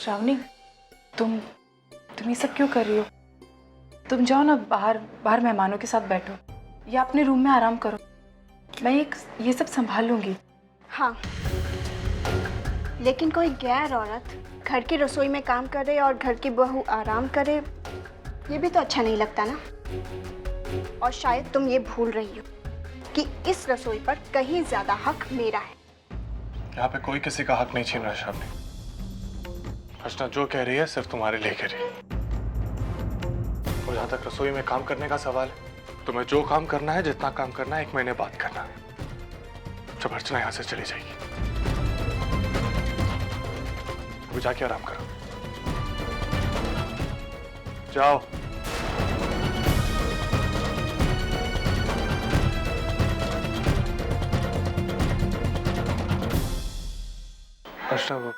श्रावणी, तुम ये सब क्यों कर रही हो? तुम जाओ ना, बाहर बाहर मेहमानों के साथ बैठो या अपने रूम में आराम करो। मैं ये सब संभाल लूंगी। हाँ, लेकिन कोई गैर औरत घर की रसोई में काम करे और घर की बहू आराम करे, ये भी तो अच्छा नहीं लगता ना। और शायद तुम ये भूल रही हो कि इस रसोई पर कहीं ज्यादा हक मेरा है। यहाँ पे कोई किसी का हक नहीं छीन रहा श्रावणी। अर्चना जो कह रही है सिर्फ तुम्हारे लिए कह रही है। और जहाँ तक रसोई में काम करने का सवाल है, तुम्हें जो काम करना है, जितना काम करना है, 1 महीने बाद करना है। जब अर्चना यहाँ से चली जाएगी, वो जाके आराम करो। जाओ। अर्चना, वो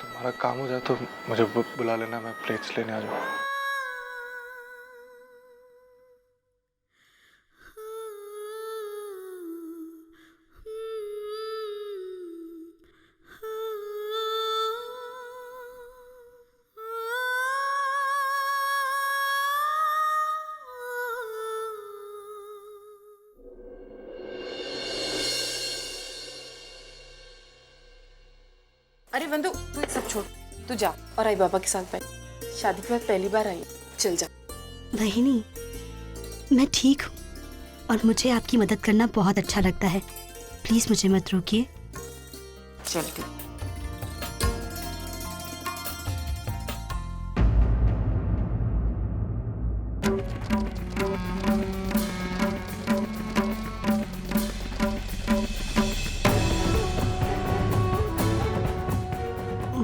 तुम्हारा काम हो जाए तो मुझे बुला लेना, मैं प्लेट्स लेने आ जाऊँ। अरे वंदु, तू ये सब छोड़, तू जा और आई बाबा के साथ बैठ। शादी के बाद पहली बार आई, चल जा। वहिनी, मैं ठीक हूँ और मुझे आपकी मदद करना बहुत अच्छा लगता है। प्लीज मुझे मत रोकिए। चल ठीक।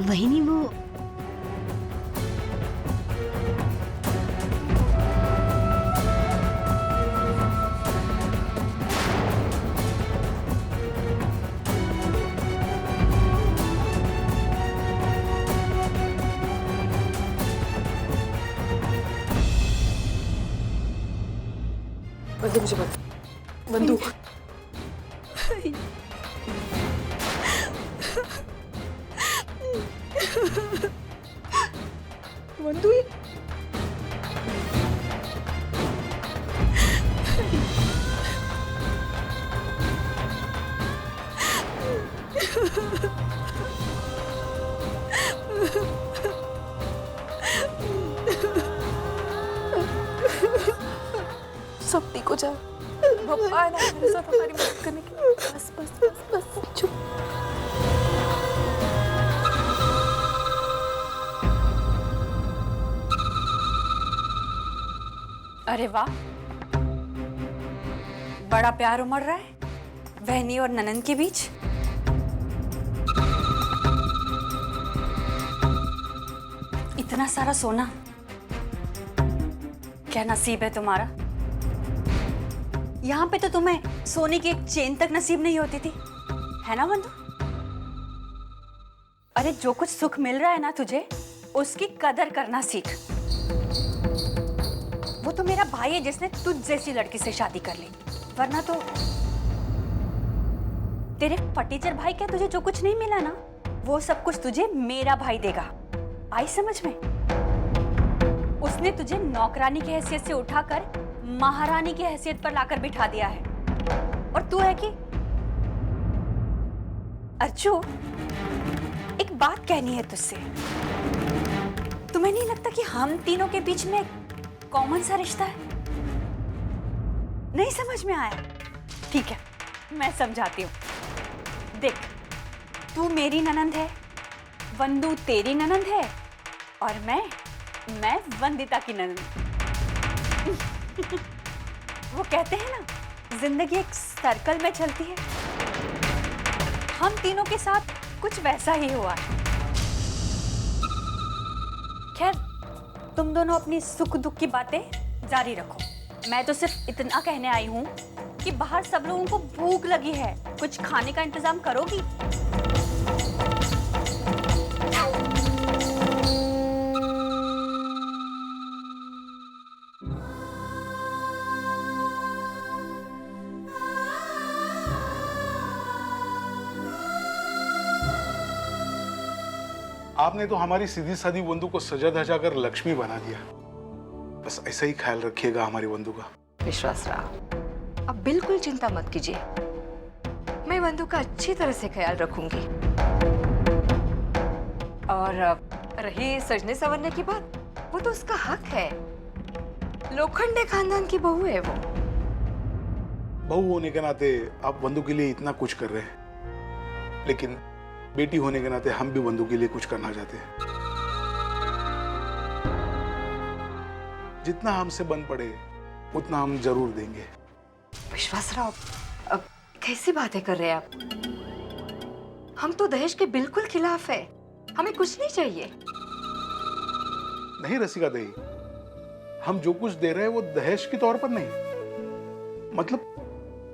वहिनी, वो वंदु मुझे बता। वंदु वंदु सब ठीक हो जाए। पापा है ना मेरे साथ हमारी मदद करने के लिए। बस बस बस बस चुप। अरे वाह, बड़ा प्यार उमड़ रहा है वहनी और ननंद के बीच। इतना सारा सोना, क्या नसीब है तुम्हारा। यहाँ पे तो तुम्हें सोने की एक चेन तक नसीब नहीं होती थी, है ना बंधु? अरे जो कुछ सुख मिल रहा है ना तुझे, उसकी कदर करना सीख। वो तो मेरा भाई है जिसने तुझ जैसी लड़की से शादी कर ली, वरना तो तेरे फटीचर भाई क्या तुझे जो कुछ नहीं मिला ना, वो सब कुछ तुझे मेरा भाई देगा। आई समझ में? उसने तुझे नौकरानी की हैसियत से उठाकर महारानी की हैसियत पर लाकर बिठा दिया है, और तू है कि अर्जु, एक बात कहनी है तुझसे। तुम्हें नहीं लगता कि हम तीनों के बीच में कॉमन सा रिश्ता है? नहीं समझ में आया? ठीक है, मैं समझाती हूँ। देख, तू मेरी ननंद है, वंदु तेरी ननंद है, और मैं वंदिता की ननंद। वो कहते हैं ना, जिंदगी एक सर्कल में चलती है। हम तीनों के साथ कुछ वैसा ही हुआ है। खैर, तुम दोनों अपनी सुख दुख की बातें जारी रखो। मैं तो सिर्फ इतना कहने आई हूँ कि बाहर सब लोगों को भूख लगी है, कुछ खाने का इंतजाम करोगी? आपने तो हमारी सीधी सादी बंधु को सजा धजा कर लक्ष्मी बना दिया। बस ऐसा ही ख्याल रखिएगा हमारी बंधु का। विश्वास राव, अब बिल्कुल चिंता मत कीजिए, मैं बंधु का अच्छी तरह से ख्याल रखूंगी। और रही सजने संवरने की बात, वो तो उसका हक है। लोखंडे खानदान की बहू है वो। बहू होने के नाते आप बंधु के लिए इतना कुछ कर रहे हैं, लेकिन बेटी होने के नाते हम भी बंधु के लिए कुछ करना चाहते हैं। जितना हमसे बन पड़े उतना हम जरूर देंगे। विश्वास राव, अब कैसी बातें कर रहे हैं आप? हम तो दहेज के बिल्कुल खिलाफ है, हमें कुछ नहीं चाहिए। नहीं रसिका देवी, हम जो कुछ दे रहे हैं वो दहेज के तौर पर नहीं, मतलब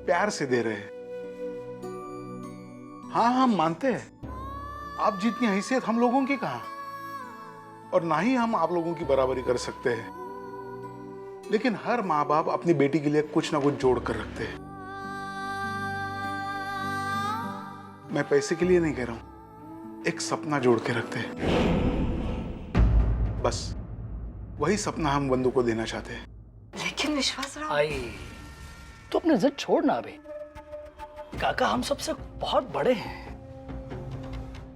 प्यार से दे रहे हैं। हाँ, हम मानते हैं आप जितनी हैसियत हम लोगों की कहां, और ना ही हम आप लोगों की बराबरी कर सकते हैं, लेकिन हर माँ बाप अपनी बेटी के लिए कुछ ना कुछ जोड़ कर रखते हैं। मैं पैसे के लिए नहीं कह रहा हूं, एक सपना जोड़ के रखते हैं। बस वही सपना हम बंधु को देना चाहते हैं। लेकिन विश्वास राव, आई तो अपने जिद छोड़ना अभी। काका हम सबसे बहुत बड़े हैं,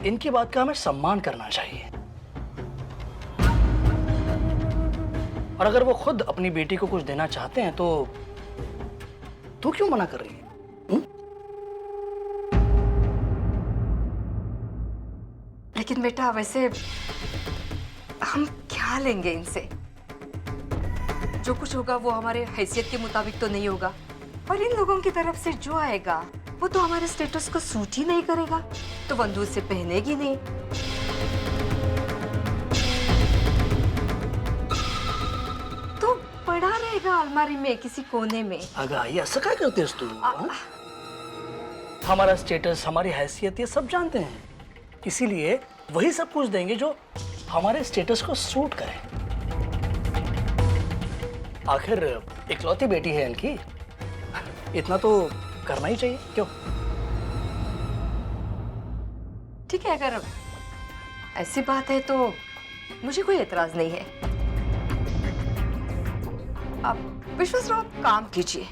इनकी बात का हमें सम्मान करना चाहिए। और अगर वो खुद अपनी बेटी को कुछ देना चाहते हैं तो तू क्यों मना कर रही है? लेकिन बेटा वैसे हम क्या लेंगे इनसे? जो कुछ होगा वो हमारे हैसियत के मुताबिक तो नहीं होगा, और इन लोगों की तरफ से जो आएगा वो तो हमारे स्टेटस को सूट ही नहीं करेगा, तो बंधु से पहनेगी नहीं। तो पड़ा रहेगा अलमारी में किसी कोने में। अगा ये ऐसा क्या करते हैं तू? हमारा स्टेटस, हमारी हैसियत ये सब जानते हैं, इसीलिए वही सब कुछ देंगे जो हमारे स्टेटस को सूट करे। आखिर इकलौती बेटी है इनकी, इतना तो करना ही चाहिए। क्यों? ठीक है, अगर ऐसी बात है तो मुझे कोई एतराज नहीं है। अब विश्वास राव काम कीजिए,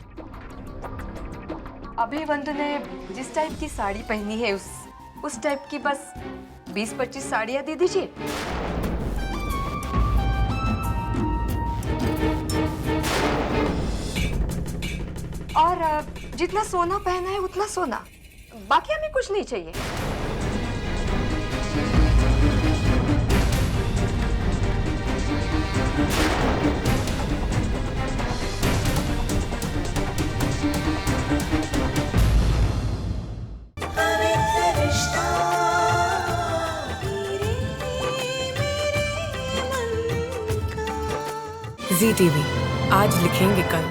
अभी बंधु ने जिस टाइप की साड़ी पहनी है उस टाइप की बस 20-25 साड़ियां दे दीजिए। और जितना सोना पहना है उतना सोना, बाकी हमें कुछ नहीं चाहिए। ZTV, आज लिखेंगे कल।